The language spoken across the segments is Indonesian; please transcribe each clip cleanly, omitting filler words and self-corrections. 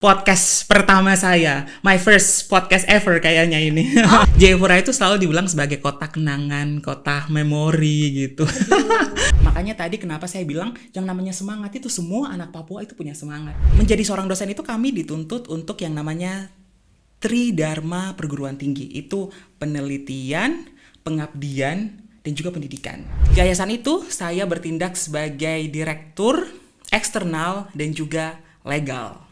Podcast pertama saya, my first podcast ever kayaknya ini. Jayapura itu selalu dibilang sebagai kota kenangan, kota memori gitu. Makanya tadi kenapa saya bilang yang namanya semangat itu semua anak Papua itu punya semangat. Menjadi seorang dosen itu kami dituntut untuk yang namanya Tridharma Perguruan Tinggi. Itu penelitian, pengabdian, dan juga pendidikan. Di yayasan itu saya bertindak sebagai direktur, eksternal, dan juga legal.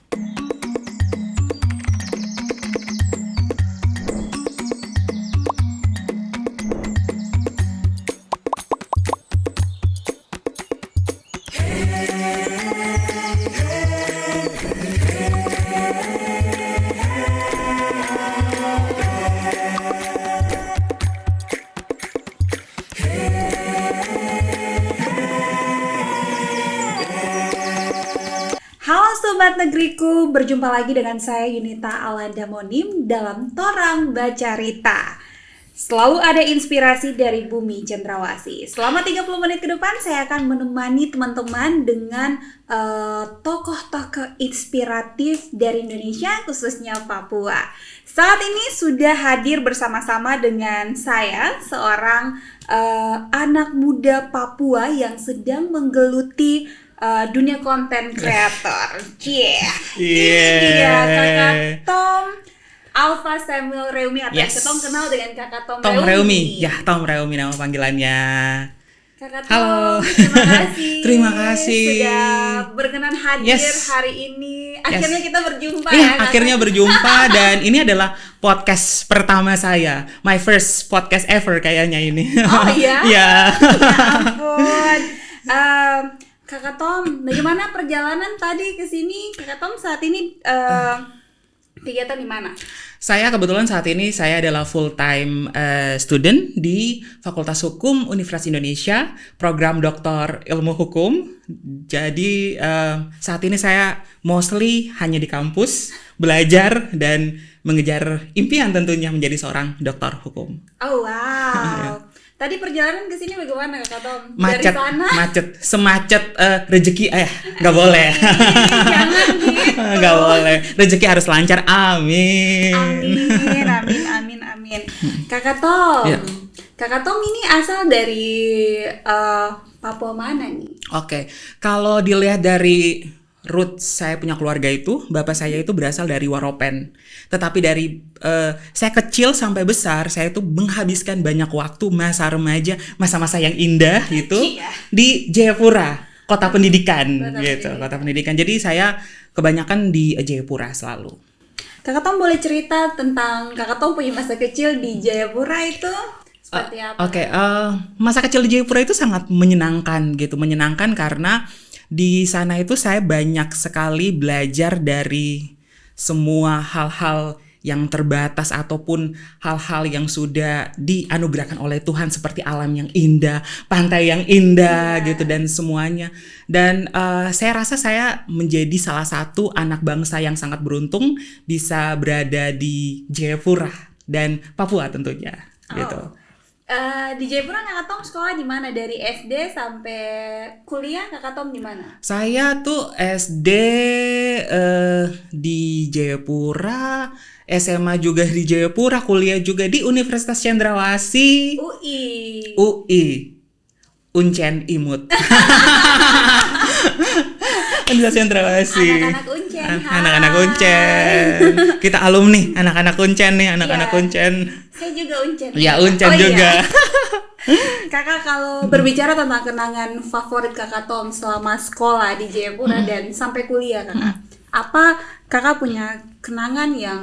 Halo Sobat Negeriku, berjumpa lagi dengan saya Yunita Alanda Monim dalam Torang Baca Rita. Selalu ada inspirasi dari Bumi Cendrawasih. Selama 30 menit ke depan saya akan menemani teman-teman dengan tokoh-tokoh inspiratif dari Indonesia, khususnya Papua. Saat ini sudah hadir bersama-sama dengan saya, seorang anak muda Papua yang sedang menggeluti dunia konten kreator. Ini dia Kakak Tom Alpha Samuel Reumi, atau Yes. Tom kenal dengan Kakak Tom Reumi. Ya, Tom Reumi nama panggilannya. Kakak Tom, Halo. terima kasih. Terima kasih. Sudah berkenan hadir Yes. hari ini. Akhirnya kita berjumpa Iya, ya. Kakak. akhirnya berjumpa dan ini adalah podcast pertama saya. My first podcast ever kayaknya ini. Oh iya? Iya. Ya ampun. Kakak Tom, bagaimana perjalanan tadi ke sini? Kakak Tom saat ini kegiatan di mana? Saya kebetulan saat ini saya adalah full time student di Fakultas Hukum Universitas Indonesia, program Doktor Ilmu Hukum. Jadi saat ini saya mostly hanya di kampus belajar dan mengejar impian tentunya menjadi seorang doktor hukum. Oh wow. Tadi perjalanan ke sini bagaimana Kakak Tom? Macet, Dari sana? semacet rezeki nggak boleh. Jangan gitu. Nggak boleh, rezeki harus lancar, amin. Amin. Kakak Tom, Ya. Kakak Tom ini asal dari Papua mana nih? Oke, kalau dilihat dari root saya punya keluarga itu, bapak saya itu berasal dari Waropen. Tetapi dari saya kecil sampai besar, saya itu menghabiskan banyak waktu masa remaja, masa-masa yang indah gitu Iya. di Jayapura, kota pendidikan Kota gitu, pendidikan. kota pendidikan. Jadi saya kebanyakan di Jayapura selalu. Kakak Tom boleh cerita tentang Kakak Tom punya masa kecil di Jayapura itu seperti apa? Oke, masa kecil di Jayapura itu sangat menyenangkan gitu, menyenangkan karena di sana itu saya banyak sekali belajar dari semua hal-hal yang terbatas ataupun hal-hal yang sudah dianugerahkan oleh Tuhan seperti alam yang indah, pantai yang indah gitu dan semuanya. Dan saya rasa saya menjadi salah satu anak bangsa yang sangat beruntung bisa berada di Jayapura dan Papua tentunya gitu. Di Jayapura Kakak Tom sekolah di mana? Dari SD sampai kuliah Kakak Tom di mana? Saya tuh SD di Jayapura, SMA juga di Jayapura, kuliah juga di Universitas Cendrawasih, UI, Uncen Imut. Universitas Cendrawasih. Anak-anak Uncen. Anak-anak Hai. Uncen. Kita alumni, anak-anak Uncen nih, anak-anak Iya. Uncen. Saya juga Uncen. Ya, Uncen Oh, juga. Iya. Kakak kalau berbicara tentang kenangan favorit Kakak Tom selama sekolah di Jayapura dan sampai kuliah Kakak, apa Kakak punya kenangan yang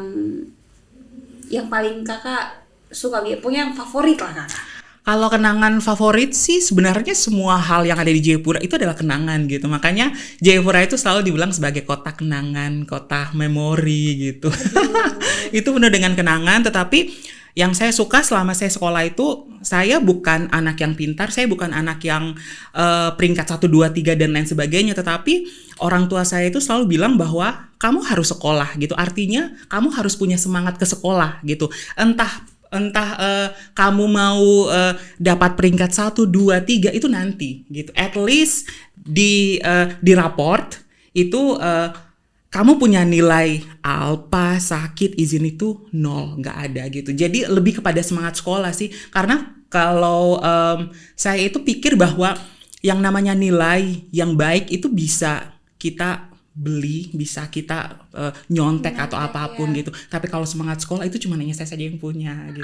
paling Kakak suka, punya yang favorit lah Kakak? Kalau kenangan favorit sih sebenarnya semua hal yang ada di Jayapura itu adalah kenangan gitu. Makanya Jayapura itu selalu dibilang sebagai kota kenangan, kota memori gitu. Itu penuh dengan kenangan, tetapi yang saya suka selama saya sekolah itu, saya bukan anak yang pintar, saya bukan anak yang peringkat 1, 2, 3 dan lain sebagainya, tetapi orang tua saya itu selalu bilang bahwa kamu harus sekolah gitu. Artinya kamu harus punya semangat ke sekolah gitu. Entah kamu mau dapat peringkat 1, 2, 3 itu nanti gitu. At least di raport itu kamu punya nilai alpa, sakit, izin itu nol, nggak ada gitu. Jadi lebih kepada semangat sekolah sih. Karena kalau saya itu pikir bahwa yang namanya nilai yang baik itu bisa kita beli, bisa kita nyontek atau apapun gitu. Tapi kalau semangat sekolah itu cuma hanya saya saja yang punya gitu.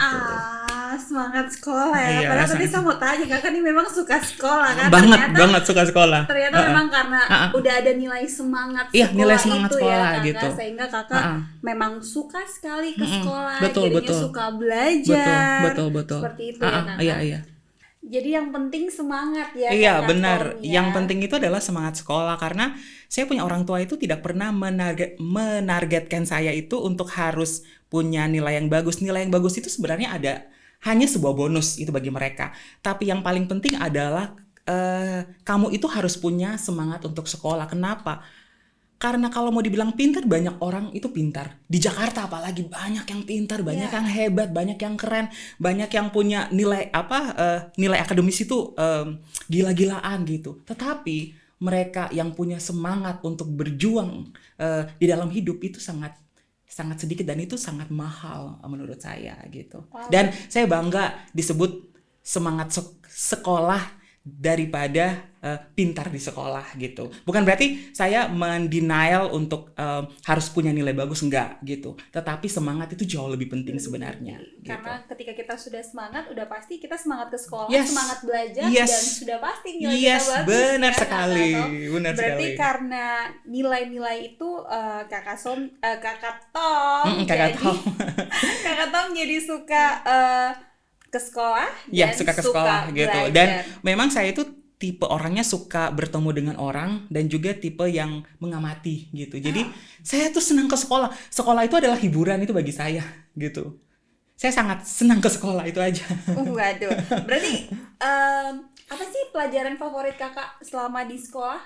Semangat sekolah ya. Iya, Padahal tadi saya mau tanya, kakak nih memang suka sekolah kan? Banget suka sekolah. Ternyata memang karena udah ada nilai semangat sekolah, iya, nilai semangat itu sekolah, ya kakak, gitu. Sehingga kakak memang suka sekali ke sekolah, Betul, jadinya betul. suka belajar. Betul. Seperti itu ya kakak. Iya. Jadi yang penting semangat ya. Iya, Kakak benar. Tommy ya. Yang penting itu adalah semangat sekolah, karena saya punya orang tua itu tidak pernah menargetkan saya itu untuk harus punya nilai yang bagus. Nilai yang bagus itu sebenarnya hanya sebuah bonus itu bagi mereka. Tapi yang paling penting adalah kamu itu harus punya semangat untuk sekolah. Kenapa? Karena kalau mau dibilang pintar, banyak orang itu pintar. Di Jakarta apalagi banyak yang pintar, banyak yang hebat, banyak yang keren, banyak yang punya nilai nilai akademis itu gila-gilaan gitu. Tetapi mereka yang punya semangat untuk berjuang di dalam hidup itu sangat sedikit, dan itu sangat mahal menurut saya gitu. Wow. Dan saya bangga disebut semangat sekolah daripada pintar di sekolah gitu. Bukan berarti saya mendenial untuk harus punya nilai bagus, enggak gitu. Tetapi semangat itu jauh lebih penting sebenarnya. Karena ketika kita sudah semangat, udah pasti kita semangat ke sekolah, Yes. semangat belajar, Yes. dan sudah pasti nilai Yes, kita bagus. benar ya, sekali, Kakak Tom? benar Berarti sekali. karena nilai-nilai itu kakak Tom Kakak Tom. kakak Tom jadi suka ke sekolah Ya, dan suka ke sekolah gitu. belajar. Dan memang saya itu tipe orangnya suka bertemu dengan orang, dan juga tipe yang mengamati gitu. Jadi saya tuh senang ke sekolah. Sekolah itu adalah hiburan itu bagi saya gitu. Saya sangat senang ke sekolah, itu aja. Waduh, berarti apa sih pelajaran favorit kakak selama di sekolah?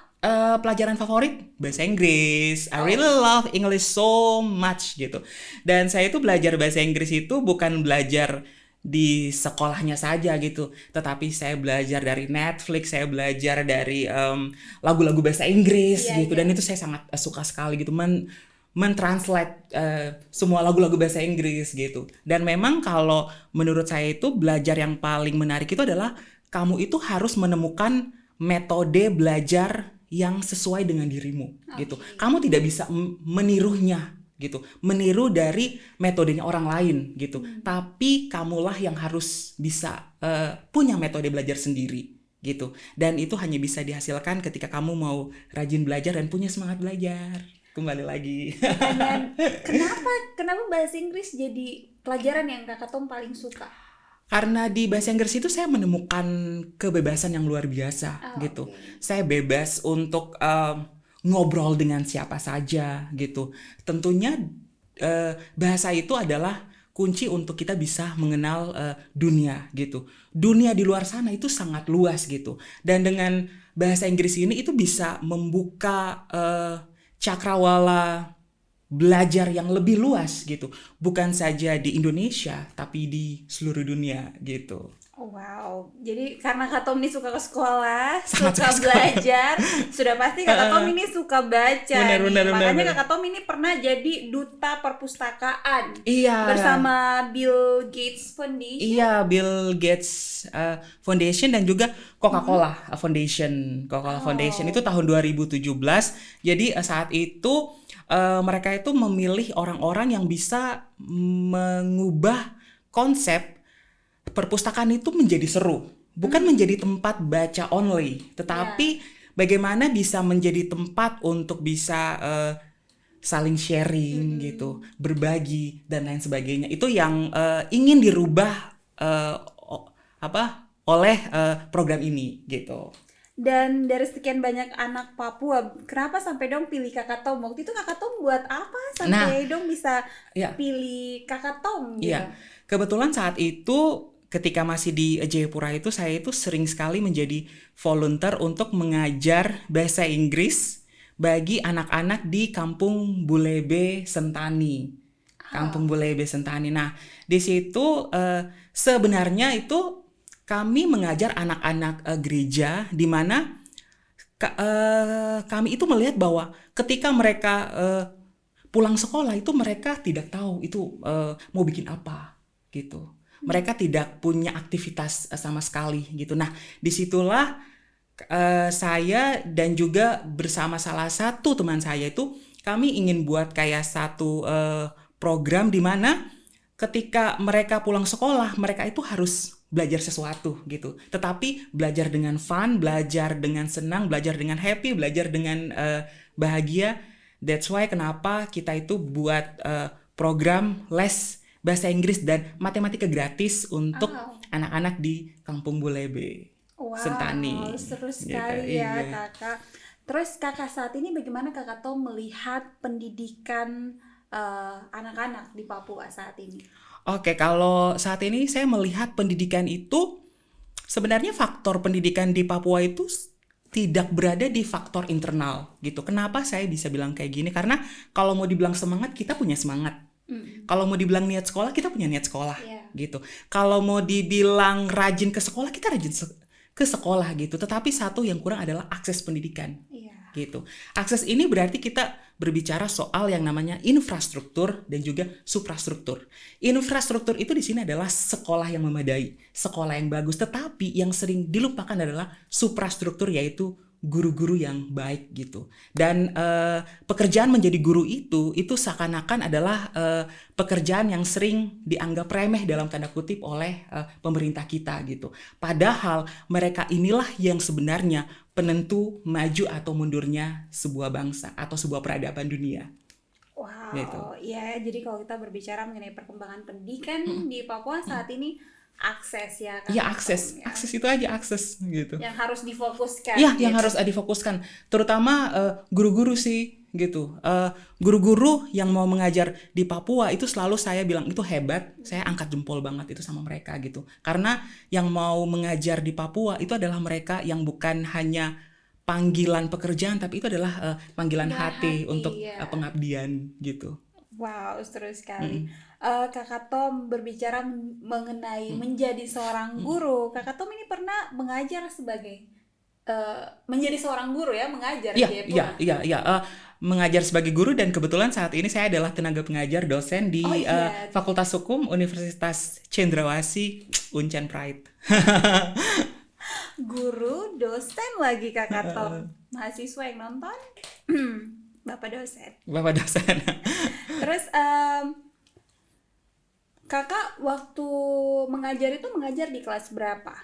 Pelajaran favorit bahasa Inggris. I really love English so much gitu. Dan saya itu belajar bahasa Inggris itu bukan belajar di sekolahnya saja gitu, tetapi saya belajar dari Netflix, saya belajar dari lagu-lagu bahasa Inggris gitu. Dan itu saya sangat suka sekali gitu, mentranslate semua lagu-lagu bahasa Inggris gitu. Dan memang kalau menurut saya itu belajar yang paling menarik itu adalah kamu itu harus menemukan metode belajar yang sesuai dengan dirimu gitu. Kamu tidak bisa menirunya gitu, meniru dari metodenya orang lain gitu. Tapi kamulah yang harus bisa punya metode belajar sendiri gitu. Dan itu hanya bisa dihasilkan ketika kamu mau rajin belajar dan punya semangat belajar. Kembali lagi. Dan kenapa bahasa Inggris jadi pelajaran yang kakak Tom paling suka? Karena di bahasa Inggris itu saya menemukan kebebasan yang luar biasa gitu. Saya bebas untuk ngobrol dengan siapa saja gitu. Tentunya bahasa itu adalah kunci untuk kita bisa mengenal dunia gitu. Dunia di luar sana itu sangat luas gitu. Dan dengan bahasa Inggris ini itu bisa membuka cakrawala belajar yang lebih luas gitu. Bukan saja di Indonesia, tapi di seluruh dunia gitu. Wow, jadi karena Kak Tom ini suka ke sekolah, Sangat suka suka belajar, sudah pasti Kak Tom ini suka baca. Benar. Makanya Kak Tom ini pernah jadi duta perpustakaan Iya. bersama Bill Gates Foundation. Iya, Bill Gates Foundation dan juga Coca-Cola Foundation. Coca-Cola Foundation itu tahun 2017. Jadi saat itu mereka itu memilih orang-orang yang bisa mengubah konsep perpustakaan itu menjadi seru. Bukan menjadi tempat baca only, tetapi bagaimana bisa menjadi tempat untuk bisa saling sharing gitu, berbagi dan lain sebagainya. Itu yang ingin dirubah oleh program ini gitu. Dan dari sekian banyak anak Papua, kenapa sampai dong pilih Kakak Tom? Waktu itu Kakak Tom buat apa sampai dong bisa pilih Kakak Tom gitu? Iya, kebetulan saat itu ketika masih di Jayapura itu saya itu sering sekali menjadi volunteer untuk mengajar bahasa Inggris bagi anak-anak di Kampung Bulebe Sentani. Kampung Bulebe Sentani. Nah, di situ sebenarnya itu kami mengajar anak-anak gereja, di mana kami itu melihat bahwa ketika mereka pulang sekolah itu mereka tidak tahu itu mau bikin apa gitu. Mereka tidak punya aktivitas sama sekali gitu. Nah, disitulah saya dan juga bersama salah satu teman saya itu kami ingin buat kayak satu program di mana ketika mereka pulang sekolah mereka itu harus belajar sesuatu gitu. Tetapi belajar dengan fun, belajar dengan senang, belajar dengan happy, belajar dengan bahagia. That's why kenapa kita itu buat program les bahasa Inggris dan matematika gratis untuk anak-anak di Kampung Bulebe. Wow, Sentani. seru sekali Gitu, ya iya. kakak. Terus kakak saat ini bagaimana kakak Tom melihat pendidikan anak-anak di Papua saat ini? Oke, kalau saat ini saya melihat pendidikan itu sebenarnya faktor pendidikan di Papua itu tidak berada di faktor internal gitu. Kenapa saya bisa bilang kayak gini? Karena kalau mau dibilang semangat, kita punya semangat. Kalau mau dibilang niat sekolah, kita punya niat sekolah gitu. Kalau mau dibilang rajin ke sekolah, kita rajin ke sekolah gitu. Tetapi satu yang kurang adalah akses pendidikan. Gitu. Akses ini berarti kita berbicara soal yang namanya infrastruktur dan juga suprastruktur. Infrastruktur itu di sini adalah sekolah yang memadai, sekolah yang bagus, tetapi yang sering dilupakan adalah suprastruktur, yaitu guru-guru yang baik gitu. Dan pekerjaan menjadi guru itu seakan-akan adalah pekerjaan yang sering dianggap remeh dalam tanda kutip oleh pemerintah kita gitu. Padahal mereka inilah yang sebenarnya penentu maju atau mundurnya sebuah bangsa atau sebuah peradaban dunia. Wow, Gitu. ya jadi kalau kita berbicara mengenai perkembangan pendidikan di Papua saat ini akses ya kan? Ya akses itu aja, akses gitu. Yang harus difokuskan. Iya, gitu. yang harus difokuskan, terutama guru-guru sih gitu. Guru-guru yang mau mengajar di Papua itu selalu saya bilang itu hebat, saya angkat jempol banget itu sama mereka gitu. Karena yang mau mengajar di Papua itu adalah mereka yang bukan hanya panggilan pekerjaan, tapi itu adalah panggilan hati untuk pengabdian gitu. Wow, seru sekali. Kakak Tom berbicara mengenai menjadi seorang guru. Kakak Tom ini pernah mengajar sebagai menjadi seorang guru ya, mengajar di Jayapura. Iya. Mengajar sebagai guru dan kebetulan saat ini saya adalah tenaga pengajar dosen di Fakultas Hukum Universitas Cendrawasih Uncen Pride. Guru, dosen lagi Kakak Tom. Mahasiswa yang nonton, Bapak dosen. Bapak dosen. Terus kakak waktu mengajar itu mengajar di kelas berapa?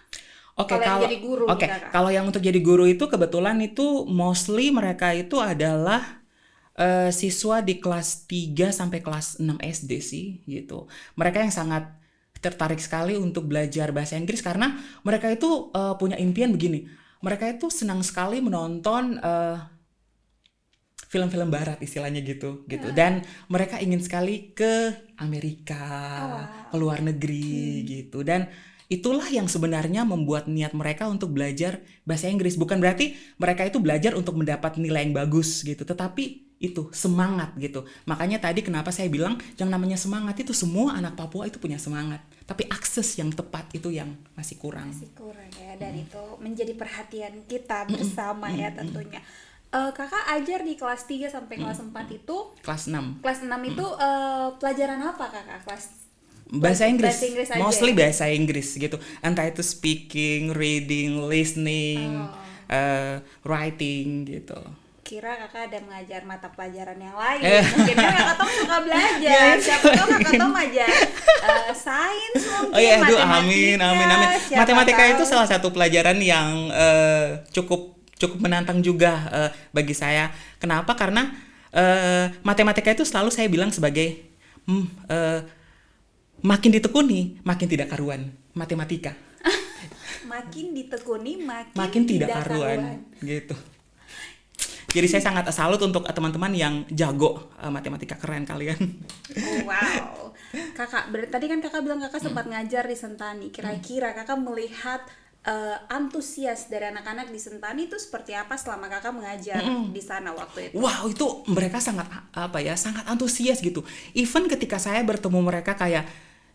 Oke, kalau jadi guru nih, kakak. Kalau yang untuk jadi guru itu kebetulan itu mostly mereka itu adalah siswa di kelas 3 sampai kelas 6 SD sih gitu. Mereka yang sangat tertarik sekali untuk belajar bahasa Inggris karena mereka itu punya impian begini. Mereka itu senang sekali menonton film-film barat istilahnya gitu. Dan mereka ingin sekali ke Amerika, ke luar negeri gitu. Dan itulah yang sebenarnya membuat niat mereka untuk belajar bahasa Inggris. Bukan berarti mereka itu belajar untuk mendapat nilai yang bagus gitu, tetapi itu semangat gitu. Makanya tadi kenapa saya bilang yang namanya semangat itu semua anak Papua itu punya semangat, tapi akses yang tepat itu yang masih kurang. Masih kurang ya, dan itu menjadi perhatian kita bersama ya tentunya. Kakak ajar di kelas 3 sampai kelas 4 itu. Kelas 6. Kelas 6 itu pelajaran apa kakak? Bahasa Inggris aja, mostly ya? Bahasa Inggris gitu. Entah itu speaking, reading, listening, writing gitu. Kira kakak ada mengajar mata pelajaran yang lain. Mungkin kan kakak Tom suka belajar. Siapa tahu kakak Tom ajar sains mungkin. Oh iya, aduh, matematika. amin. Matematika itu salah satu pelajaran yang cukup menantang juga bagi saya. Kenapa? Karena matematika itu selalu saya bilang sebagai makin ditekuni, makin tidak karuan matematika. Makin ditekuni, makin tidak karuan gitu. Jadi saya sangat salut untuk teman-teman yang jago matematika, keren kalian. Wow. Kakak, tadi kan kakak bilang kakak sempat ngajar di Sentani. Kira-kira kakak melihat antusias dari anak-anak di Sentani itu seperti apa selama kakak mengajar di sana waktu itu? Wow, itu mereka sangat sangat antusias gitu. Even ketika saya bertemu mereka kayak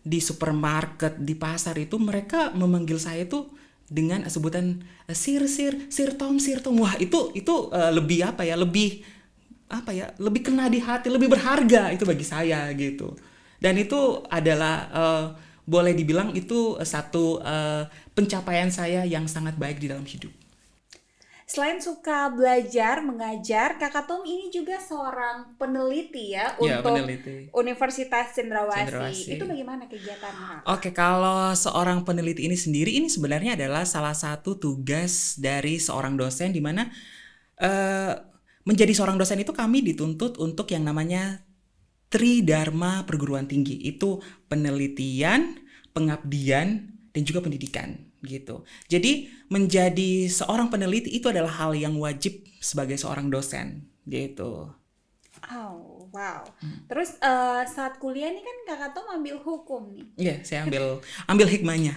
di supermarket, di pasar itu, mereka memanggil saya itu dengan sebutan Sir Tom. Wah, itu lebih apa ya, lebih kena di hati, lebih berharga itu bagi saya gitu. Dan itu adalah boleh dibilang itu satu pencapaian saya yang sangat baik di dalam hidup. Selain suka belajar, mengajar, Kakak Tom ini juga seorang peneliti ya Ya, untuk peneliti. Universitas Cendrawasih. Cendrawasih. Itu bagaimana kegiatannya? Oke, kalau seorang peneliti ini sendiri, ini sebenarnya adalah salah satu tugas dari seorang dosen, di mana eh, menjadi seorang dosen itu kami dituntut untuk yang namanya Tridharma perguruan tinggi. Itu penelitian, pengabdian, dan juga pendidikan gitu. Jadi menjadi seorang peneliti itu adalah hal yang wajib sebagai seorang dosen gitu. Oh, wow. Terus saat kuliah nih kan Kakak Tom ambil hukum nih. Iya, saya ambil hikmahnya.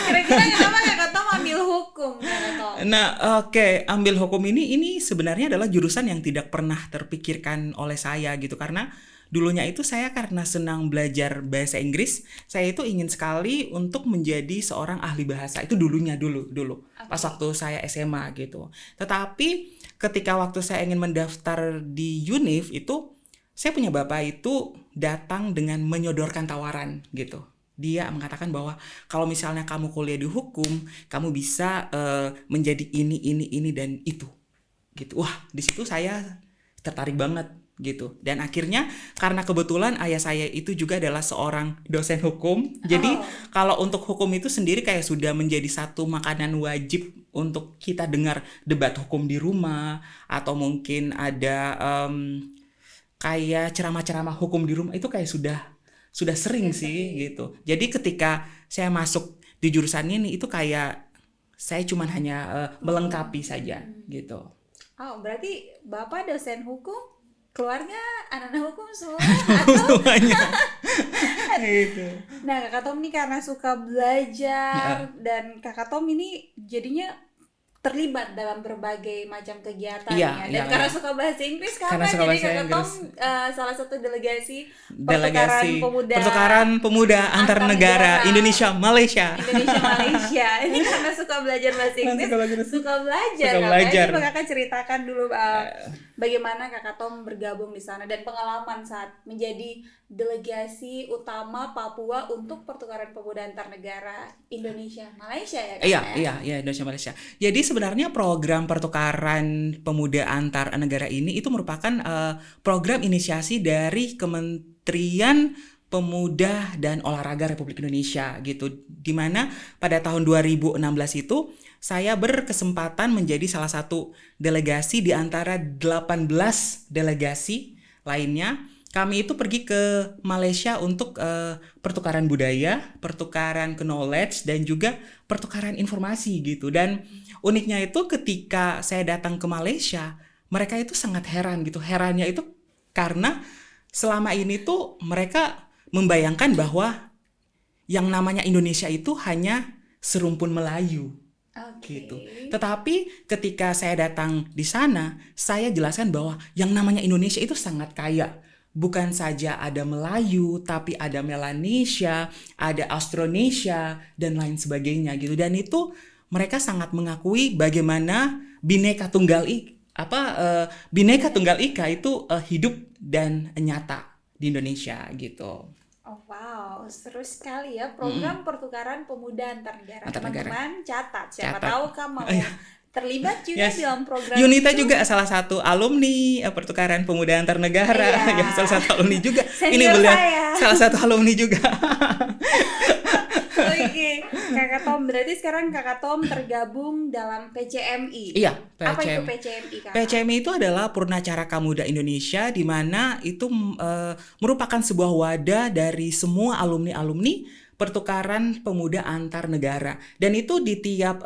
Kira-kira kenapa Kakak Tom ambil hukum, Kakak Tom? Nah, oke, ambil hukum ini sebenarnya adalah jurusan yang tidak pernah terpikirkan oleh saya gitu, karena dulunya itu saya karena senang belajar bahasa Inggris, saya itu ingin sekali untuk menjadi seorang ahli bahasa. Itu dulu pas waktu saya SMA gitu. Tetapi ketika waktu saya ingin mendaftar di Univ itu, saya punya bapak itu datang dengan menyodorkan tawaran gitu. Dia mengatakan bahwa kalau misalnya kamu kuliah di hukum, kamu bisa menjadi ini dan itu gitu. Wah, di situ saya tertarik banget gitu. Dan akhirnya karena kebetulan ayah saya itu juga adalah seorang dosen hukum. Jadi kalau untuk hukum itu sendiri kayak sudah menjadi satu makanan wajib untuk kita dengar debat hukum di rumah, atau mungkin ada kayak ceramah-ceramah hukum di rumah, itu kayak sudah sering sih gitu. Jadi ketika saya masuk di jurusan ini itu kayak saya cuman hanya melengkapi saja gitu. Oh, berarti Bapak dosen hukum, keluarga anak-anak hukum semua Semuanya. Gitu. Nah, Kakak Tom ini karena suka belajar dan Kakak Tom ini jadinya terlibat dalam berbagai macam kegiatan Iya, ya. Dan karena suka bahasa Inggris, Karena suka jadi bahasa Kakak Tom Inggris. salah satu delegasi pertukaran pemuda antar negara Indonesia Malaysia. Malaysia. Ini karena suka belajar bahasa Inggris, suka belajar. Coba Kakak ceritakan dulu bagaimana Kakak Tom bergabung di sana dan pengalaman saat menjadi delegasi utama Papua untuk pertukaran pemuda antar negara Indonesia Malaysia ya kan? Iya, Indonesia Malaysia. Jadi sebenarnya program pertukaran pemuda antar negara ini itu merupakan program inisiasi dari Kementerian Pemuda dan Olahraga Republik Indonesia gitu. Dimana pada tahun 2016 itu saya berkesempatan menjadi salah satu delegasi di antara 18 delegasi lainnya. Kami itu pergi ke Malaysia untuk pertukaran budaya, pertukaran knowledge, dan juga pertukaran informasi gitu. Dan uniknya itu ketika saya datang ke Malaysia, mereka itu sangat heran gitu. Herannya itu karena selama ini tuh mereka membayangkan bahwa yang namanya Indonesia itu hanya serumpun Melayu. Gitu. Tetapi ketika saya datang di sana, saya jelaskan bahwa yang namanya Indonesia itu sangat kaya. Bukan saja ada Melayu, tapi ada Melanesia, ada Austronesia, dan lain sebagainya gitu. Dan itu mereka sangat mengakui bagaimana Bhinneka Tunggal Ika itu hidup dan nyata di Indonesia gitu. Oh wow, seru sekali ya program pertukaran pemuda antar negara. Teman-teman catat, siapa tahu kamu terlibat juga dalam program Yunita itu. juga salah satu alumni pertukaran pemuda antar negara. Ya, salah satu alumni juga. Senior Ini beliau saya. salah satu alumni juga. Oke, Kakak Tom, berarti sekarang Kakak Tom tergabung dalam PCMI. Iya, PCMI. Apa itu PCMI, Kakak? PCMI itu adalah Purnacaraka Muda Indonesia, di mana itu merupakan sebuah wadah dari semua alumni-alumni pertukaran pemuda antar negara. Dan itu di tiap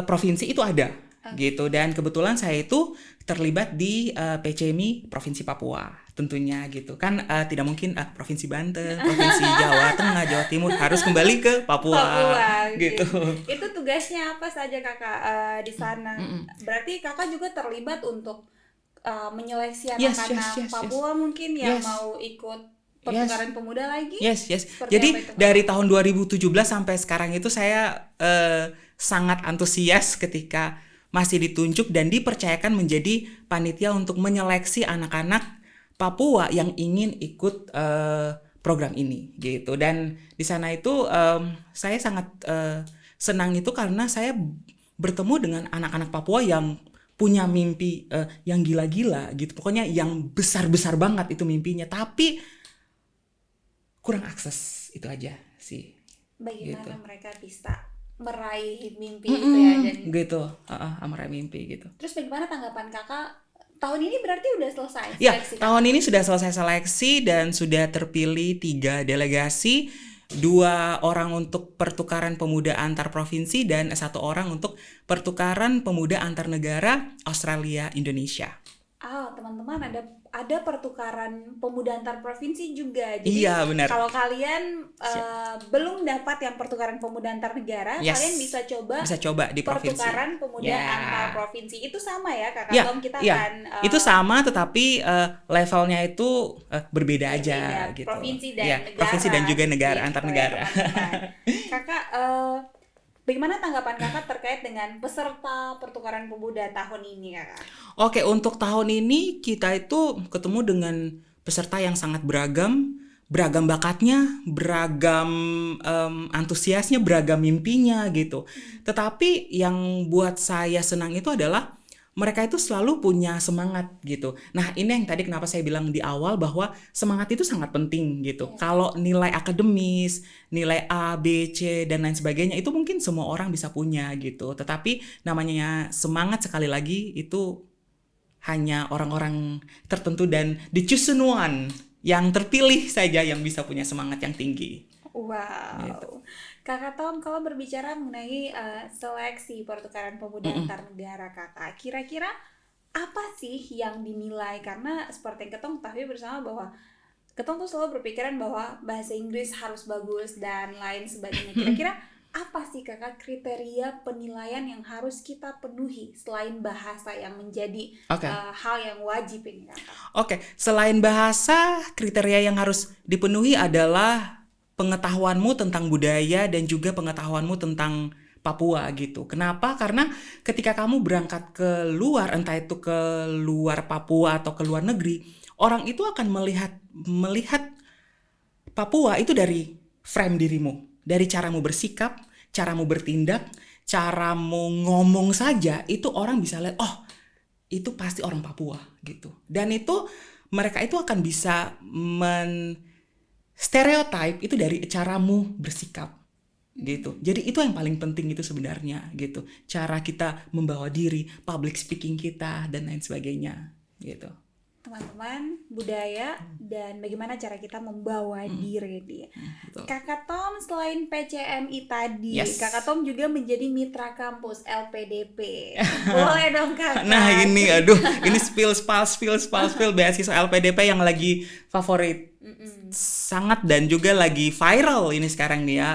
provinsi itu ada. Gitu. Dan kebetulan saya itu terlibat di PCMI Provinsi Papua tentunya gitu kan. Tidak mungkin Provinsi Banten, Provinsi Jawa Tengah, Jawa Timur, harus kembali ke Papua gitu. Itu tugasnya apa saja Kakak di sana? Berarti Kakak juga terlibat untuk menyeleksi anak-anak Papua mungkin yang mau ikut pertukaran pemuda lagi? Yes. Jadi dari tahun 2017 sampai sekarang itu saya sangat antusias ketika masih ditunjuk dan dipercayakan menjadi panitia untuk menyeleksi anak-anak Papua yang ingin ikut program ini gitu. Dan di sana itu saya sangat senang itu karena saya bertemu dengan anak-anak Papua yang punya mimpi yang gila-gila gitu. Pokoknya yang besar-besar banget itu mimpinya, tapi kurang akses, itu aja sih. Bagaimana Gitu. mereka bisa meraih mimpi itu ya dan Gitu, meraih mimpi gitu. terus bagaimana tanggapan kakak tahun ini berarti udah selesai Ya, seleksi kakak? tahun ini sudah selesai seleksi dan sudah terpilih 3 delegasi, 2 orang untuk pertukaran pemuda antar provinsi dan 1 orang untuk pertukaran pemuda antar negara Australia Indonesia. Teman-teman ada pertukaran pemuda antar provinsi juga. Jadi Iya, benar. kalau kalian belum dapat yang pertukaran pemuda antar negara, Yes. kalian bisa coba di provinsi. pertukaran pemuda Ya. antar provinsi. Itu sama ya Kakak Ya, Tom, kita ya. akan Itu sama tetapi levelnya itu berbeda aja berbeda, gitu. provinsi dan Ya, negara. provinsi dan juga negara, Gitu antar ya, negara. teman-teman. Kakak, bagaimana tanggapan kakak terkait dengan peserta pertukaran pemuda tahun ini kakak? Oke, untuk tahun ini kita itu ketemu dengan peserta yang sangat beragam bakatnya, beragam antusiasnya, beragam mimpinya gitu. Tetapi yang buat saya senang itu adalah mereka itu selalu punya semangat gitu. Nah, ini yang tadi kenapa saya bilang di awal bahwa semangat itu sangat penting gitu. Kalau nilai akademis, nilai A, B, C, dan lain sebagainya itu mungkin semua orang bisa punya gitu. Tetapi namanya semangat sekali lagi itu hanya orang-orang tertentu dan the chosen one yang terpilih saja yang bisa punya semangat yang tinggi. Wow. Gitu. Kakak Tom, kalau berbicara mengenai seleksi pertukaran pemuda antar negara kakak, kira-kira apa sih yang dinilai? Karena seperti yang Ketong ketahui bersama bahwa Ketong tuh selalu berpikiran bahwa bahasa Inggris harus bagus dan lain sebagainya. Kira-kira apa sih kakak kriteria penilaian yang harus kita penuhi selain bahasa yang menjadi Oke. hal yang wajib ini kakak? Oke, selain bahasa, kriteria yang harus dipenuhi adalah pengetahuanmu tentang budaya dan juga pengetahuanmu tentang Papua gitu. Kenapa? Karena ketika kamu berangkat ke luar, entah itu ke luar Papua atau ke luar negeri, orang itu akan melihat Papua itu dari frame dirimu, dari caramu bersikap, caramu bertindak, caramu ngomong saja, itu orang bisa lihat, oh itu pasti orang Papua gitu. Dan itu mereka itu akan bisa stereotype itu dari caramu bersikap gitu. Jadi itu yang paling penting itu sebenarnya gitu. Cara kita membawa diri, public speaking kita dan lain sebagainya gitu. Teman-teman, budaya dan bagaimana cara kita membawa diri dia. Betul. Kakak Tom selain PCMI tadi, Yes. Kakak Tom juga menjadi mitra kampus LPDP. Boleh dong kakak. Nah ini aduh, ini spill beasiswa LPDP yang lagi favorit sangat dan juga lagi viral ini sekarang nih ya.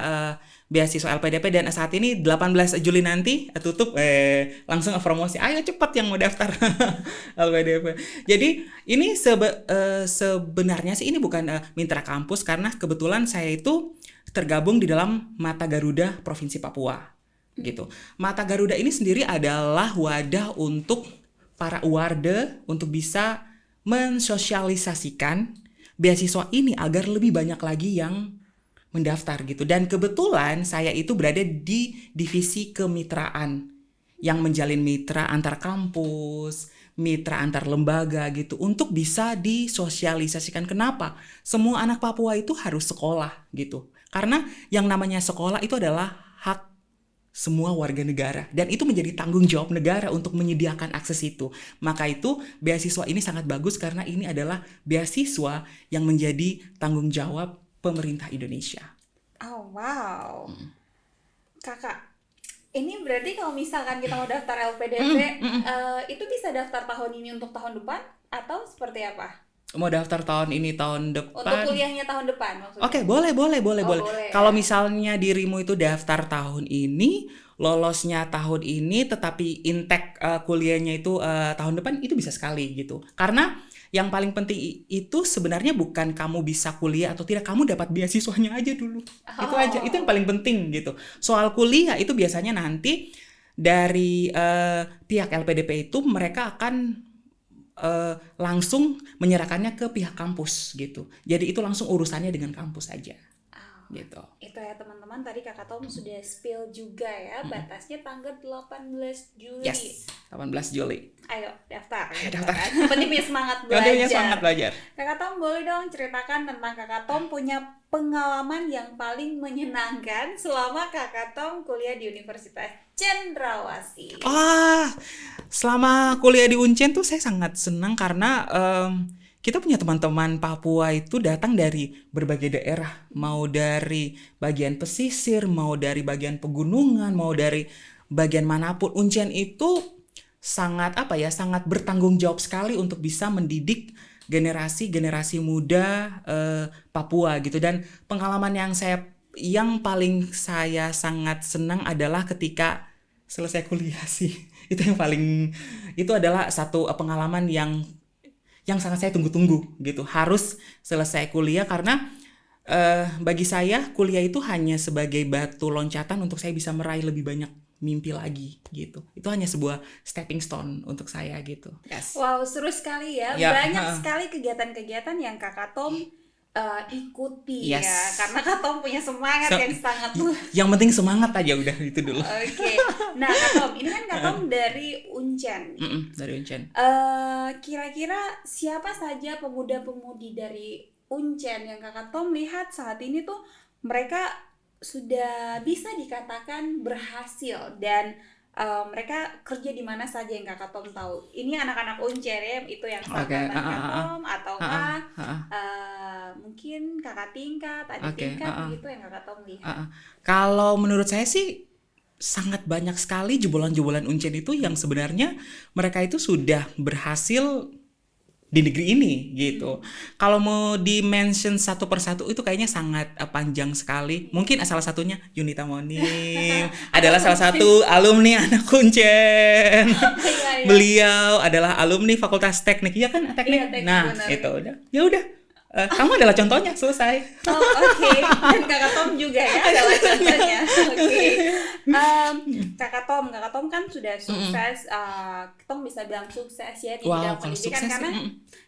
Beasiswa LPDP dan saat ini 18 Juli nanti tutup langsung promosi. Ayo cepat yang mau daftar LPDP. Jadi ini sebenarnya sih ini bukan mitra kampus karena kebetulan saya itu tergabung di dalam Mata Garuda Provinsi Papua gitu. Mata Garuda ini sendiri adalah wadah untuk para uwarde untuk bisa mensosialisasikan beasiswa ini agar lebih banyak lagi yang mendaftar gitu. Dan kebetulan saya itu berada di divisi kemitraan yang menjalin mitra antar kampus, mitra antar lembaga gitu untuk bisa disosialisasikan. Kenapa? Semua anak Papua itu harus sekolah gitu. Karena yang namanya sekolah itu adalah hak semua warga negara dan itu menjadi tanggung jawab negara untuk menyediakan akses itu. Maka itu beasiswa ini sangat bagus karena ini adalah beasiswa yang menjadi tanggung jawab pemerintah Indonesia. Oh wow. Kakak, ini berarti kalau misalkan kita mau daftar LPDP, itu bisa daftar tahun ini untuk tahun depan atau seperti apa? Mau daftar tahun ini tahun Untuk depan. kuliahnya tahun depan maksudnya? Oke, boleh. boleh. Kalau misalnya dirimu itu daftar tahun ini, lolosnya tahun ini, tetapi intake kuliahnya itu tahun depan, itu bisa sekali gitu. Karena yang paling penting itu sebenarnya bukan kamu bisa kuliah atau tidak, kamu dapat beasiswanya aja dulu. Itu aja, itu yang paling penting gitu. Soal kuliah itu biasanya nanti dari pihak LPDP itu mereka akan langsung menyerahkannya ke pihak kampus gitu. Jadi itu langsung urusannya dengan kampus aja. Gitu. Itu ya teman-teman, tadi Kakak Tom sudah spill juga ya, batasnya tanggal 18 Juli. Yes, 18 Juli. Ayo daftar. Daftar. Kan? Penting punya semangat belajar. Pentingnya semangat belajar. Kakak Tom boleh dong ceritakan tentang Kakak Tom punya pengalaman yang paling menyenangkan selama Kakak Tom kuliah di Universitas Cendrawasih. Selama kuliah di Uncen tuh saya sangat senang karena kita punya teman-teman Papua itu datang dari berbagai daerah, mau dari bagian pesisir, mau dari bagian pegunungan, mau dari bagian manapun. Uncen itu sangat sangat bertanggung jawab sekali untuk bisa mendidik generasi muda Papua gitu. Dan pengalaman yang paling saya sangat senang adalah ketika selesai kuliah sih. Itu adalah satu pengalaman yang sangat saya tunggu-tunggu gitu. Harus selesai kuliah karena bagi saya kuliah itu hanya sebagai batu loncatan untuk saya bisa meraih lebih banyak mimpi lagi gitu. Itu hanya sebuah stepping stone untuk saya gitu. Yes. Wow, seru sekali ya. Banyak sekali kegiatan-kegiatan yang Kakak Tom ikuti ya, karena Kak Tom punya semangat yang sangat yang penting semangat aja udah itu dulu. Oke. Nah Kak Tom, ini kan Kak Tom dari Uncen. Dari Uncen. Kira-kira siapa saja pemuda-pemudi dari Uncen yang Kakak Tom lihat saat ini tuh mereka sudah bisa dikatakan berhasil dan mereka kerja di mana saja yang Kakak Tom tahu? Ini anak-anak Uncen ya, itu yang seangkatan Kak Tom ataukah mungkin kakak tingkat, adik tingkat begitu yang Kakak Tom lihat? Kalau menurut saya sih sangat banyak sekali jebolan-jebolan Uncen itu yang sebenarnya mereka itu sudah berhasil di negeri ini gitu. Kalau mau di-mention satu persatu itu kayaknya sangat panjang sekali. Mungkin salah satunya Yunita Monim adalah salah satu alumni anak Uncen. Beliau adalah alumni Fakultas Teknik. Iya kan, teknik. Teknik nah, benar. itu udah. Ya udah. Kamu adalah contohnya, selesai. Oke. Dan Kakak Tom juga ya adalah contohnya. Oke. Kakak Tom kan sudah sukses. Tom bisa bilang sukses ya di bidang pendidikan karena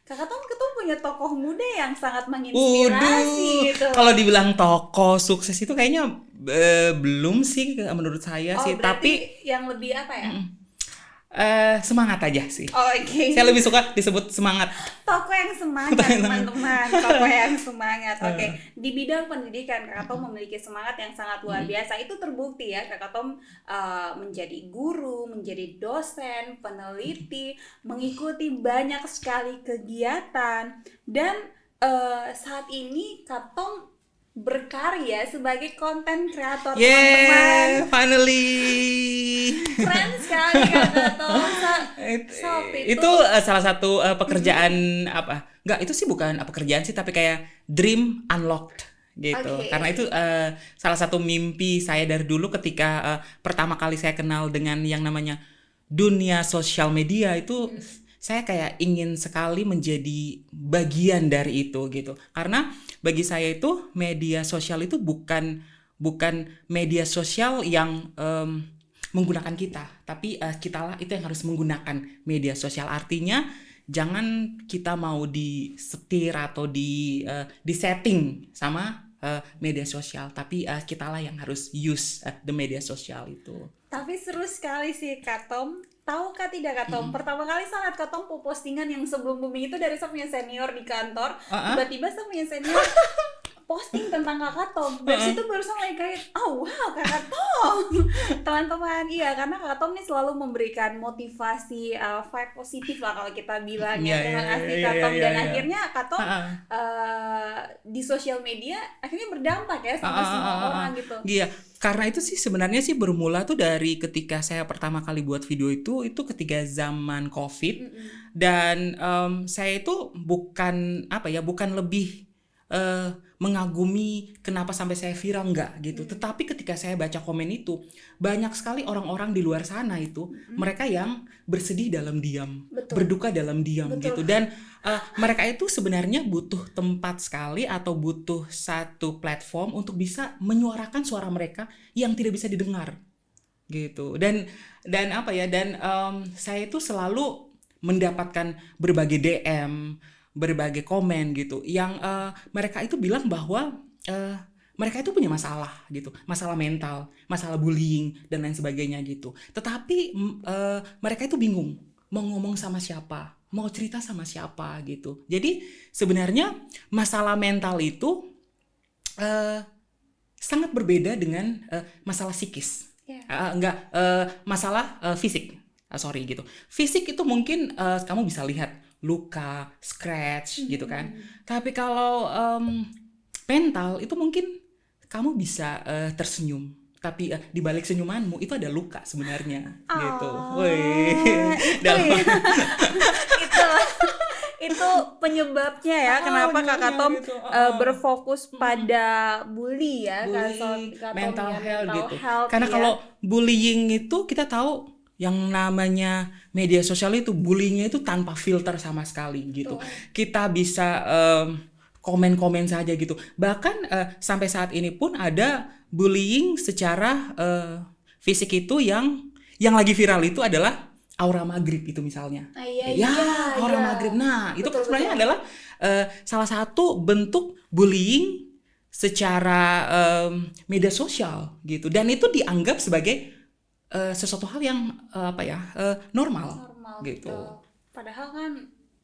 Kakak Tom punya tokoh muda yang sangat menginspirasi gitu. Kalau dibilang tokoh sukses itu kayaknya belum sih menurut saya sih, tapi yang lebih apa ya? Semangat aja sih. Oke. Saya lebih suka disebut semangat. Tokoh yang semangat teman-teman. Tokoh yang semangat. Oke. Di bidang pendidikan Kakak Tom memiliki semangat yang sangat luar biasa. Itu terbukti ya Kakak Tom menjadi guru, menjadi dosen, peneliti, mengikuti banyak sekali kegiatan dan saat ini Kak Tom berkarya sebagai konten kreator teman-teman. Finally. Keren sekali Kakak Tom. Itu salah satu pekerjaan apa? Enggak, itu sih bukan pekerjaan sih, tapi kayak dream unlocked gitu. Karena itu salah satu mimpi saya dari dulu ketika pertama kali saya kenal dengan yang namanya dunia sosial media itu. Saya kayak ingin sekali menjadi bagian dari itu gitu. Karena bagi saya itu media sosial itu bukan media sosial yang menggunakan kita, tapi kita lah itu yang harus menggunakan media sosial. Artinya jangan kita mau disetir atau di setting sama media sosial, tapi kita lah yang harus use the media sosial itu. Tapi seru sekali sih Kak Tom. Tahukah tidak Kak Tom, pertama kali saat Kak Tom postingan yang sebelum booming itu dari saya punya senior di kantor, tiba-tiba saya punya senior posting tentang Kakak Tom. Dari situ barusan lagi kayak, oh wow Kakak Tom. Teman-teman, iya karena Kakak Tom ini selalu memberikan motivasi, vibe positif lah kalau kita bilang ya. Terima kasih Kak Tom. Dan akhirnya Kak Tom di sosial media akhirnya berdampak ya sama semua orang gitu. Iya, karena itu sih sebenarnya sih bermula tuh dari ketika saya pertama kali buat video itu ketika zaman COVID. Dan saya itu bukan lebih mengagumi kenapa sampai saya viral, enggak gitu. Tetapi ketika saya baca komen itu banyak sekali orang-orang di luar sana itu mereka yang bersedih dalam diam, berduka dalam diam gitu. Dan mereka itu sebenarnya butuh tempat sekali atau butuh satu platform untuk bisa menyuarakan suara mereka yang tidak bisa didengar gitu. Dan apa ya, dan saya itu selalu mendapatkan berbagai DM, berbagai komen gitu yang mereka itu bilang bahwa mereka itu punya masalah gitu, masalah mental, masalah bullying dan lain sebagainya gitu. Tetapi mereka itu bingung mau ngomong sama siapa, mau cerita sama siapa gitu. Jadi sebenarnya masalah mental itu sangat berbeda dengan masalah psikis. Enggak, masalah fisik. Sorry gitu. Fisik itu mungkin kamu bisa lihat luka, scratch gitu kan. Tapi kalau mental itu mungkin kamu bisa tersenyum. Tapi di balik senyumanmu itu ada luka sebenarnya gitu. Woi. Itu penyebabnya ya kenapa Kakak Tom gitu. berfokus pada bully ya, Mental health gitu. health, Karena ya. kalau bullying itu kita tahu yang namanya media sosial itu bullyingnya itu tanpa filter sama sekali gitu. Kita bisa komen-komen saja gitu. Bahkan sampai saat ini pun ada bullying secara fisik itu yang lagi viral itu adalah aura maghrib itu misalnya. Aura maghrib. Nah, itu kan sebenarnya adalah salah satu bentuk bullying secara media sosial gitu. Dan itu dianggap sebagai sesuatu hal yang normal gitu. Betul. Padahal kan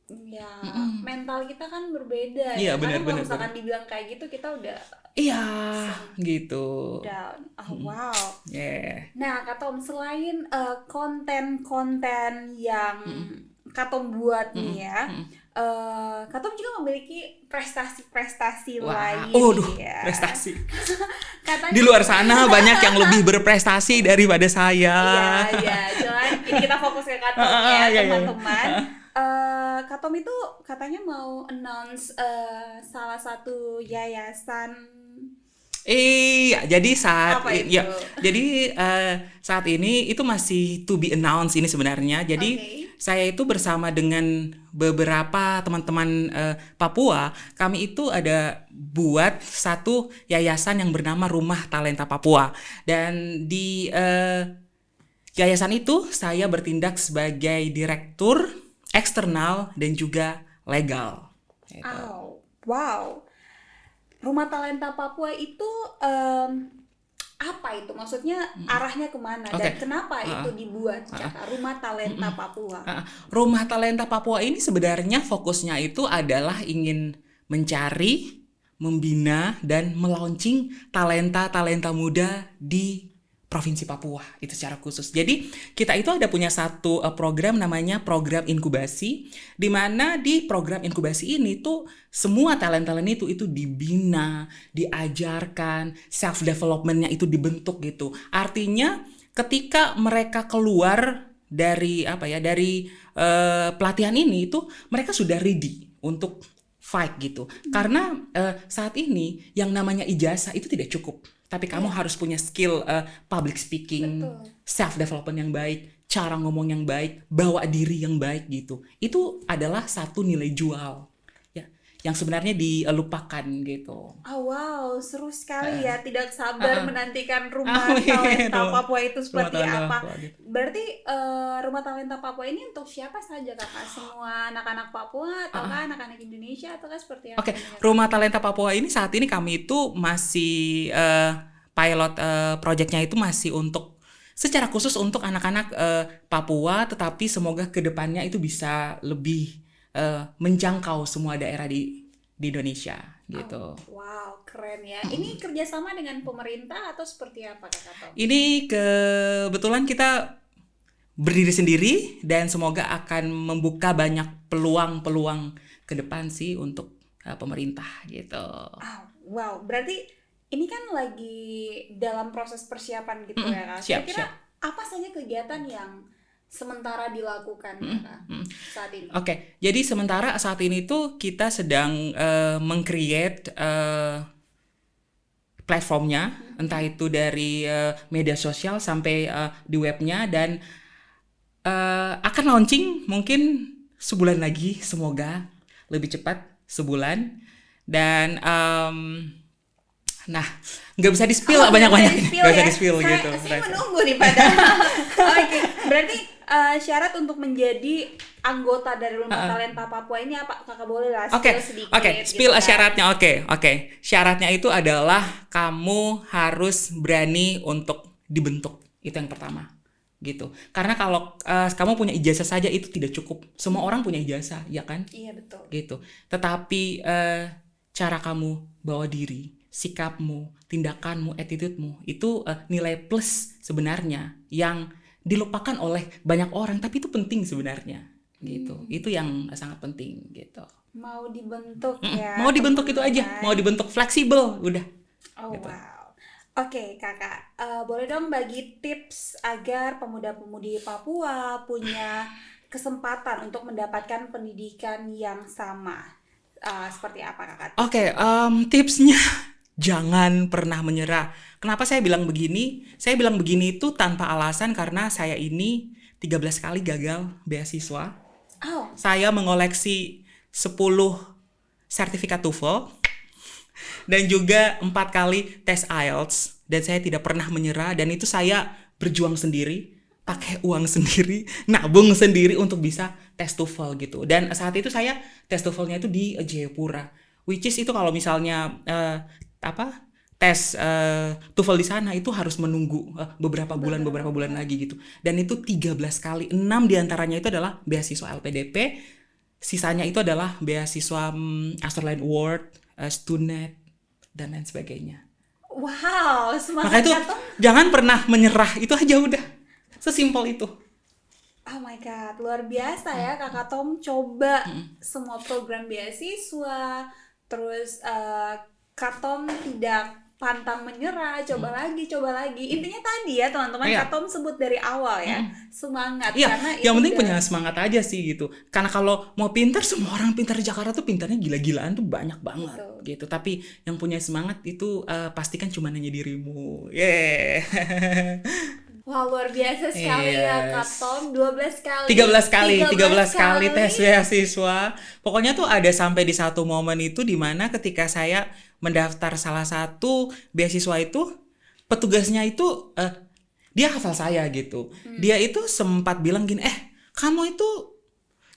ya mental kita kan berbeda Iya, ya. benar, Karena kalau benar, misalkan dibilang kayak gitu kita udah gitu. down. Wow. Yeah. Nah, Kak Tom, selain konten-konten yang Kak Tom buat nih ya, Kak Tom juga memiliki prestasi-prestasi lain ya. Prestasi. Katanya, Di luar sana banyak yang lebih berprestasi daripada saya. Iya, cuman ini kita fokus ke Kak Tom ya, teman-teman. Kak Tom itu katanya mau announce salah satu yayasan. Jadi saat Apa itu? saat ini itu masih to be announced ini sebenarnya. Jadi saya itu bersama dengan beberapa teman-teman Papua, kami itu ada buat satu yayasan yang bernama Rumah Talenta Papua. Dan di yayasan itu saya bertindak sebagai direktur eksternal dan juga legal. Wow. Rumah Talenta Papua itu apa itu? Maksudnya arahnya kemana dan kenapa itu dibuat Rumah Talenta Papua? Rumah Talenta Papua ini sebenarnya fokusnya itu adalah ingin mencari, membina, dan melaunching talenta-talenta muda di Provinsi Papua itu secara khusus. Jadi kita itu ada punya satu program namanya program inkubasi, di mana di program inkubasi ini tuh semua talent-talent itu dibina, diajarkan, self development-nya itu dibentuk gitu. Artinya ketika mereka keluar dari pelatihan ini itu mereka sudah ready untuk fight gitu. Karena saat ini yang namanya ijazah itu tidak cukup. Tapi kamu harus punya skill public speaking, self development yang baik, cara ngomong yang baik, bawa diri yang baik gitu. Itu adalah satu nilai jual ya, yang sebenarnya dilupakan gitu. Wow, seru sekali ya. Tidak sabar menantikan Rumah Talenta Papua itu seperti apa. Berarti Rumah Talenta Papua ini untuk siapa saja Kakak? Semua anak-anak Papua ataukah anak-anak Indonesia ataukah seperti apa? Rumah Talenta Papua ini saat ini kami itu masih pilot projectnya itu masih untuk secara khusus untuk anak-anak Papua, tetapi semoga kedepannya itu bisa lebih menjangkau semua daerah di Indonesia gitu. Wow, keren ya. Ini kerjasama dengan pemerintah atau seperti apa Kakak Tom? Ini kebetulan kita berdiri sendiri dan semoga akan membuka banyak peluang-peluang ke depan sih untuk pemerintah gitu. Wow, berarti ini kan lagi dalam proses persiapan gitu ya Kak. Kira-kira apa saja kegiatan yang sementara dilakukan saat ini? Jadi sementara saat ini tuh kita sedang meng-create platformnya, entah itu dari media sosial sampai di webnya, dan akan launching mungkin sebulan lagi, semoga lebih cepat sebulan. Dan Nah, nggak bisa di-spill banyak-banyak. Nggak bisa ya. di-spill gitu. Saya menunggu nih padahal. Oke, berarti syarat untuk menjadi anggota dari Rumah Talenta Papua ini apa? Kakak boleh lah Oke, spill sedikit. spill gitu kan. syaratnya. Oke. Syaratnya itu adalah kamu harus berani untuk dibentuk. Itu yang pertama. Gitu. Karena kalau kamu punya ijazah saja itu tidak cukup. Semua orang punya ijazah, ya kan? Iya, betul. Gitu. Tetapi cara kamu bawa diri, sikapmu, tindakanmu, attitude-mu itu nilai plus sebenarnya yang dilupakan oleh banyak orang, tapi itu penting sebenarnya. Gitu. Itu yang sangat penting gitu. Mau dibentuk ya. Mau dibentuk itu aja, mau dibentuk fleksibel, udah. Oh gitu. wow. Oke, Kakak, boleh dong bagi tips agar pemuda-pemudi Papua punya kesempatan untuk mendapatkan pendidikan yang sama. Seperti apa, Kakak? Oke, tipsnya jangan pernah menyerah. Kenapa saya bilang begini? Saya bilang begini itu tanpa alasan karena saya ini 13 kali gagal beasiswa. Oh, Saya mengoleksi 10 sertifikat TOEFL dan juga 4 kali tes IELTS, dan saya tidak pernah menyerah, dan itu saya berjuang sendiri, pakai uang sendiri, nabung sendiri untuk bisa tes TOEFL gitu. Dan saat itu saya tes TOEFL-nya itu di Jayapura, which is itu kalau misalnya tes TOEFL di sana itu harus menunggu beberapa bulan lagi gitu. Dan itu 13 kali, 6 diantaranya itu adalah beasiswa LPDP, sisanya itu adalah beasiswa Australian Award, Stunet, dan lain sebagainya. wow, Maka semangat itu Katong. jangan pernah menyerah, itu aja udah. Sesimpel itu. Oh my God, luar biasa ya Kakak Tom coba semua program beasiswa, terus Kak Tom tidak pantang menyerah, coba lagi. Intinya tadi ya teman-teman, Iya. Kak Tom sebut dari awal ya, semangat. Iya, Karena yang itu penting udah- punya semangat aja sih gitu. Karena kalau mau pintar, semua orang pintar di Jakarta tuh pintarnya gila-gilaan tuh banyak banget. Betul. Gitu. Tapi yang punya semangat itu pastikan cuma hanya dirimu. Yeah. Wah, luar biasa sekali ya Kak Yes. Tom, 12 kali. 13 kali tes kali. beasiswa. Pokoknya tuh ada sampai di satu momen itu di mana ketika saya mendaftar salah satu beasiswa itu, petugasnya itu dia hafal saya gitu. Dia itu sempat bilang gini, kamu itu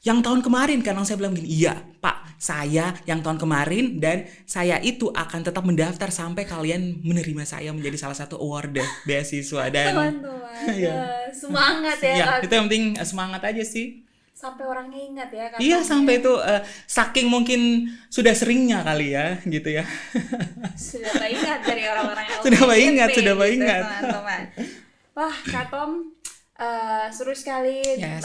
yang tahun kemarin kan? Saya bilang gini, iya Pak, saya yang tahun kemarin, dan saya itu akan tetap mendaftar sampai kalian menerima saya menjadi salah satu award beasiswa. Dan Teman-teman, Iya. semangat ya ya Kak. itu yang penting semangat aja sih. Sampai orangnya ingat ya Kak Iya, Tom, sampai ya. itu saking mungkin sudah seringnya kali ya gitu ya. Sudah ingat dari orang-orang LPDP Sudah ingat, gitu, ingat. teman-teman. Wah, Kak Tom, seru sekali Yes.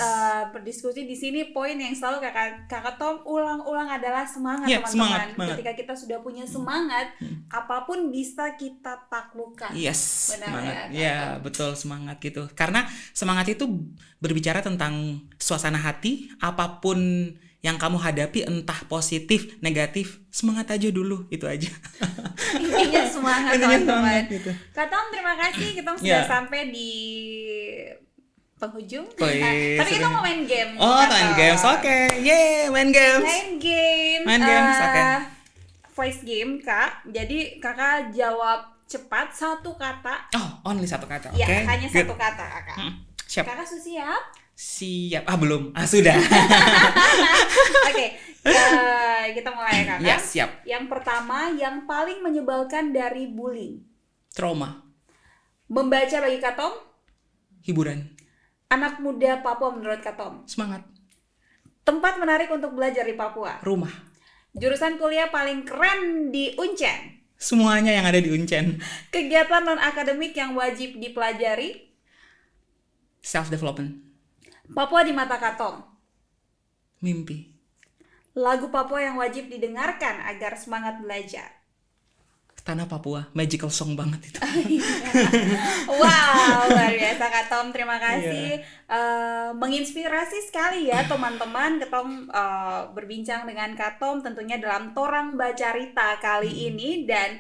berdiskusi di sini. Poin yang selalu kakak Tom ulang-ulang adalah semangat, Iya, teman-teman. semangat. Ketika kita sudah punya semangat, apapun bisa kita taklukkan. Yes, Benar semangat. ya, Kak Ya, betul, semangat gitu. Karena semangat itu berbicara tentang suasana hati, apapun yang kamu hadapi, entah positif, negatif, semangat aja dulu, itu aja. Intinya semangat, Intinya teman-teman. semangat, gitu. Kak Tom, terima kasih. Kita sudah Ya. sampai di penghujung. Wih, Tapi kita sudah. mau main game. Oh, Kak main Tom. games. Oke. Yeay, main games. Main game. Main games, oke. Voice game, Kak. Jadi kakak jawab cepat satu kata. Oh, only satu kata. Oke. Ya, hanya good. satu kata, Kakak. Siap. Kakak sudah siap? Siap. Belum. Sudah. Oke, kita mulai ya, Kakak. Ya, siap. Yang pertama, yang paling menyebalkan dari bullying. Trauma. Membaca bagi Kak Tom, Hiburan. anak muda Papua menurut Kak Tom. Semangat. Tempat menarik untuk belajar di Papua. Rumah. Jurusan kuliah paling keren di Uncen. Semuanya yang ada di Uncen. Kegiatan non-akademik yang wajib dipelajari. Self-development. Papua di mata Kak Tom. Mimpi. Lagu Papua yang wajib didengarkan agar semangat belajar. Tanah Papua. Magical song banget itu. Wow, luar biasa Kak Tom, terima kasih. Menginspirasi sekali ya teman-teman. Ketom berbincang dengan Kak Tom tentunya dalam Torang Bacarita kali ini, dan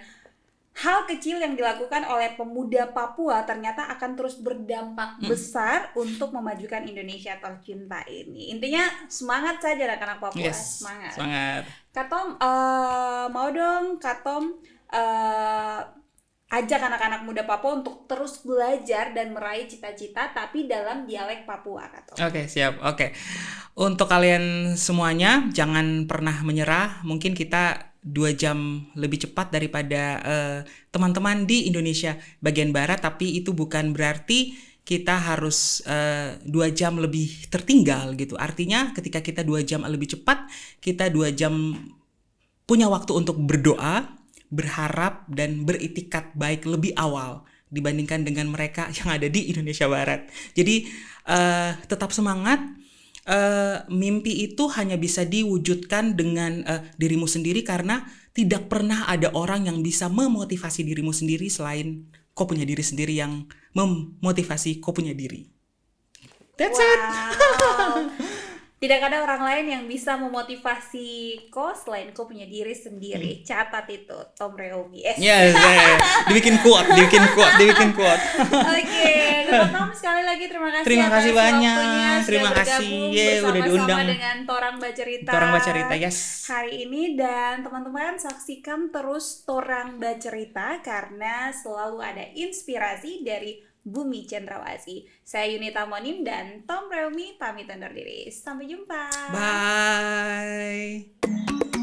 hal kecil yang dilakukan oleh pemuda Papua ternyata akan terus berdampak besar untuk memajukan Indonesia tercinta ini. Intinya semangat saja anak-anak Papua, Yes. semangat. Semangat. Kak Tom, mau dong Kak Tom ajak anak-anak muda Papua untuk terus belajar dan meraih cita-cita tapi dalam dialek Papua, Kak Tom. Oke, siap. Oke. Untuk kalian semuanya, jangan pernah menyerah. Mungkin kita 2 jam lebih cepat daripada teman-teman di Indonesia bagian barat, tapi itu bukan berarti kita harus 2 jam lebih tertinggal gitu. Artinya ketika kita 2 jam lebih cepat, kita 2 jam punya waktu untuk berdoa, berharap, dan beritikat baik lebih awal dibandingkan dengan mereka yang ada di Indonesia Barat. Jadi tetap semangat. Mimpi itu hanya bisa diwujudkan dengan dirimu sendiri, karena tidak pernah ada orang yang bisa memotivasi dirimu sendiri selain kau punya diri sendiri yang memotivasi kau punya diri. That's it. Tidak ada orang lain yang bisa memotivasi kau selain kau punya diri sendiri. Catat itu, Tom Reomi. Yes, dibikin kuat. Oke, Tom, sekali lagi Terima kasih atas banyak. waktunya sudah Terima kasih. bergabung Udah diundang bersama-sama dengan Torang Bacerita. Torang Bacerita, yes. Hari ini, dan teman-teman saksikan terus Torang Bacerita karena selalu ada inspirasi dari Bumi Cendrawasih. Saya Yunita Monim dan Tom Reumi pamit undur diri. Sampai jumpa. Bye.